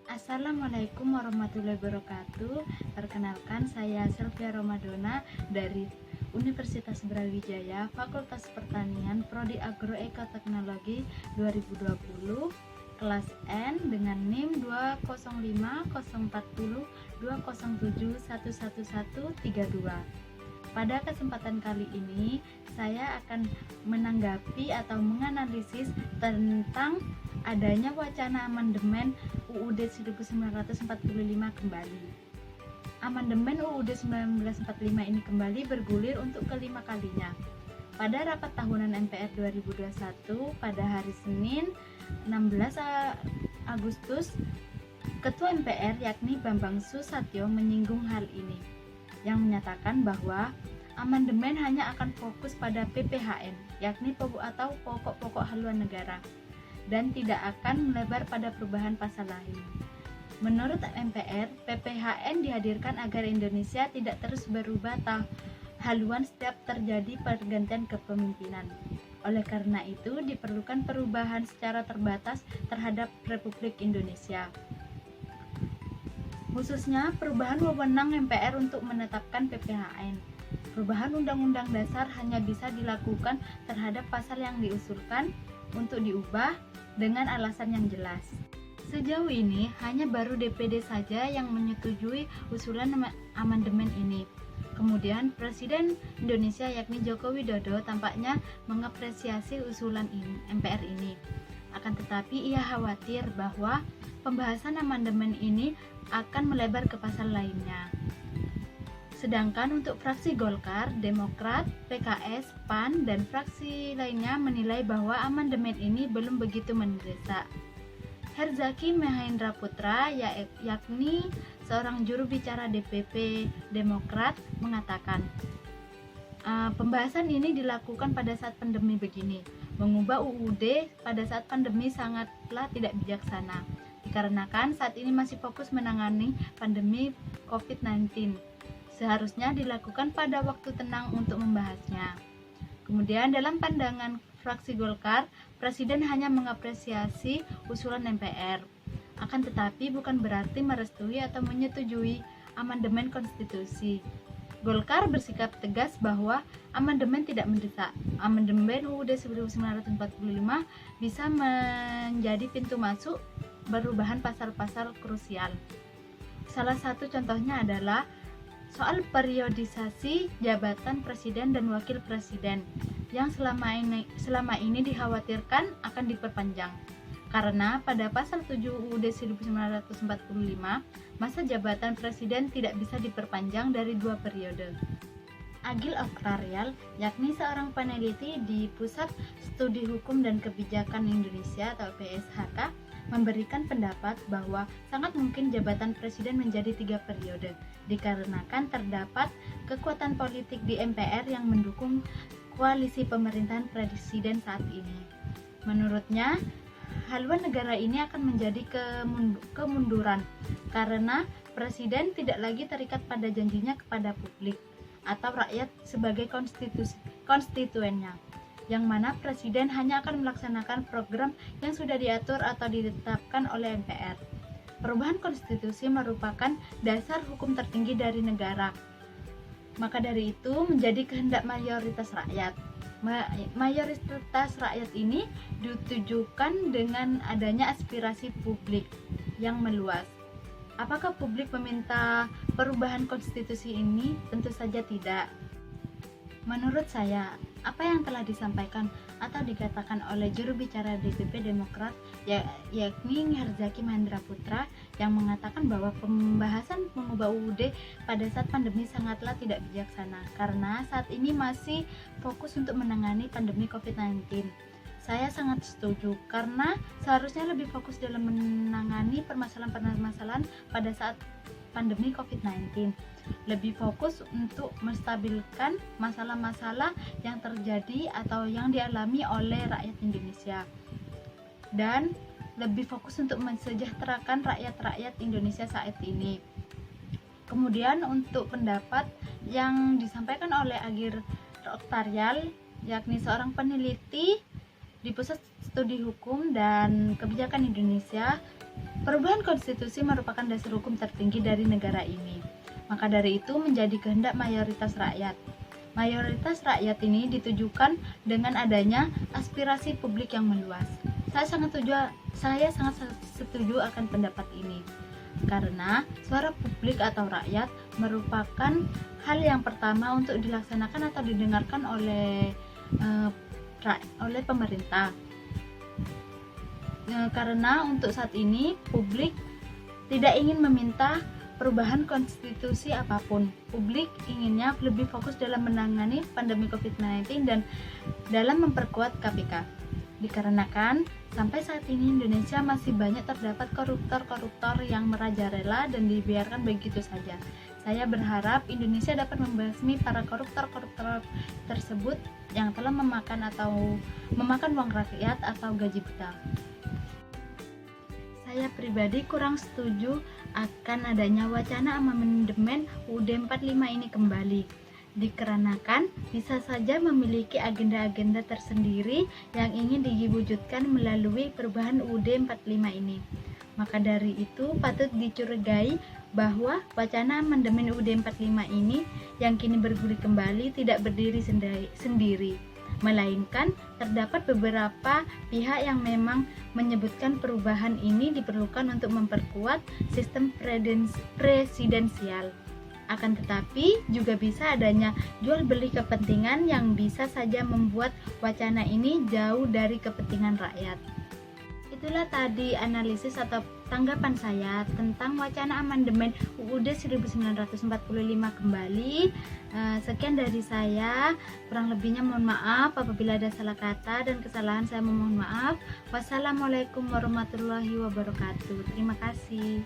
Assalamualaikum warahmatullahi wabarakatuh. Perkenalkan, saya Sylvia Romadona dari Universitas Brawijaya, Fakultas Pertanian, Prodi Agroekoteknologi 2020, kelas N dengan NIM 205040207111132. Pada kesempatan kali ini, saya akan menanggapi atau menganalisis tentang adanya wacana amandemen UUD 1945 kembali. Amandemen UUD 1945 ini kembali bergulir untuk kelima kalinya. Pada rapat tahunan MPR 2021 pada hari Senin 16 Agustus, Ketua MPR yakni Bambang Susatyo menyinggung hal ini, yang menyatakan bahwa amandemen hanya akan fokus pada PPHN, yakni pokok-pokok haluan negara, dan tidak akan melebar pada perubahan pasal lain. Menurut MPR, PPHN dihadirkan agar Indonesia tidak terus berubah haluan setiap terjadi pergantian kepemimpinan. Oleh karena itu, diperlukan perubahan secara terbatas terhadap Republik Indonesia. Khususnya perubahan wewenang MPR untuk menetapkan PPHN. Perubahan Undang-Undang Dasar hanya bisa dilakukan terhadap pasal yang diusulkan untuk diubah dengan alasan yang jelas. Sejauh ini hanya baru DPD saja yang menyetujui usulan amandemen ini. Kemudian Presiden Indonesia yakni Joko Widodo tampaknya mengapresiasi usulan MPR ini. Akan tetapi ia khawatir bahwa pembahasan amandemen ini akan melebar ke pasal lainnya. Sedangkan untuk fraksi Golkar, Demokrat, PKS, PAN, dan fraksi lainnya menilai bahwa amandemen ini belum begitu mendesak. Herzaki Mahendra Putra, yakni seorang juru bicara DPP Demokrat, mengatakan, pembahasan ini dilakukan pada saat pandemi begini. Mengubah UUD pada saat pandemi sangatlah tidak bijaksana, dikarenakan saat ini masih fokus menangani pandemi COVID-19. Seharusnya dilakukan pada waktu tenang untuk membahasnya. Kemudian dalam pandangan fraksi Golkar, Presiden hanya mengapresiasi usulan MPR. Akan tetapi bukan berarti merestui atau menyetujui amandemen konstitusi. Golkar bersikap tegas bahwa amandemen tidak mendesak. Amandemen UUD 1945 bisa menjadi pintu masuk perubahan pasal-pasal krusial. Salah satu contohnya adalah soal periodisasi jabatan presiden dan wakil presiden yang selama ini dikhawatirkan akan diperpanjang. Karena pada pasal 7 UUD 1945, masa jabatan presiden tidak bisa diperpanjang dari 2 periode. Agil Oktarial, yakni seorang peneliti di Pusat Studi Hukum dan Kebijakan Indonesia atau PSHK, memberikan pendapat bahwa sangat mungkin jabatan presiden menjadi 3 periode, dikarenakan terdapat kekuatan politik di MPR yang mendukung koalisi pemerintahan presiden saat ini. Menurutnya, haluan negara ini akan menjadi kemunduran karena presiden tidak lagi terikat pada janjinya kepada publik atau rakyat sebagai konstituennya, yang mana presiden hanya akan melaksanakan program yang sudah diatur atau ditetapkan oleh MPR. Perubahan konstitusi merupakan dasar hukum tertinggi dari negara. Maka dari itu menjadi kehendak mayoritas rakyat. Mayoritas rakyat ini ditujukan dengan adanya aspirasi publik yang meluas. Apakah publik meminta perubahan konstitusi ini? Tentu saja tidak. Menurut saya, apa yang telah disampaikan atau dikatakan oleh juru bicara DPP Demokrat yakni Herzaki Mahendra Putra yang mengatakan bahwa pembahasan mengubah UUD pada saat pandemi sangatlah tidak bijaksana karena saat ini masih fokus untuk menangani pandemi COVID-19. Saya sangat setuju karena seharusnya lebih fokus dalam menangani permasalahan-permasalahan pada saat pandemi COVID-19. Lebih fokus untuk menstabilkan masalah-masalah yang terjadi atau yang dialami oleh rakyat Indonesia. Dan lebih fokus untuk mensejahterakan rakyat-rakyat Indonesia saat ini. Kemudian untuk pendapat yang disampaikan oleh Agil Oktarial, yakni seorang peneliti Di Pusat Studi Hukum dan Kebijakan Indonesia, perubahan konstitusi merupakan dasar hukum tertinggi dari negara ini. Maka dari itu menjadi kehendak mayoritas rakyat. Mayoritas rakyat ini ditujukan dengan adanya aspirasi publik yang meluas. Saya sangat setuju akan pendapat ini. Karena suara publik atau rakyat merupakan hal yang pertama untuk dilaksanakan atau didengarkan oleh pemerintah. Karena untuk saat ini publik tidak ingin meminta perubahan konstitusi apapun. Publik inginnya lebih fokus dalam menangani pandemi COVID-19 dan dalam memperkuat KPK. Dikarenakan sampai saat ini Indonesia masih banyak terdapat koruptor-koruptor yang merajalela dan dibiarkan begitu saja. Saya berharap Indonesia dapat membasmi para koruptor-koruptor tersebut yang telah memakan uang rakyat atau gaji buta. Saya pribadi kurang setuju akan adanya wacana amandemen UUD 45 ini kembali. Dikarenakan bisa saja memiliki agenda-agenda tersendiri yang ingin diwujudkan melalui perubahan UUD 45 ini. Maka dari itu patut dicurigai bahwa wacana amandemen UUD 45 ini yang kini bergulir kembali tidak berdiri sendiri, melainkan terdapat beberapa pihak yang memang menyebutkan perubahan ini diperlukan untuk memperkuat sistem presidensial. Akan tetapi juga bisa adanya jual beli kepentingan yang bisa saja membuat wacana ini jauh dari kepentingan rakyat. Itulah tadi analisis atau tanggapan saya tentang wacana amandemen UUD 1945 kembali. Sekian dari saya, kurang lebihnya mohon maaf apabila ada salah kata dan kesalahan, saya memohon maaf. Wassalamualaikum warahmatullahi wabarakatuh. Terima kasih.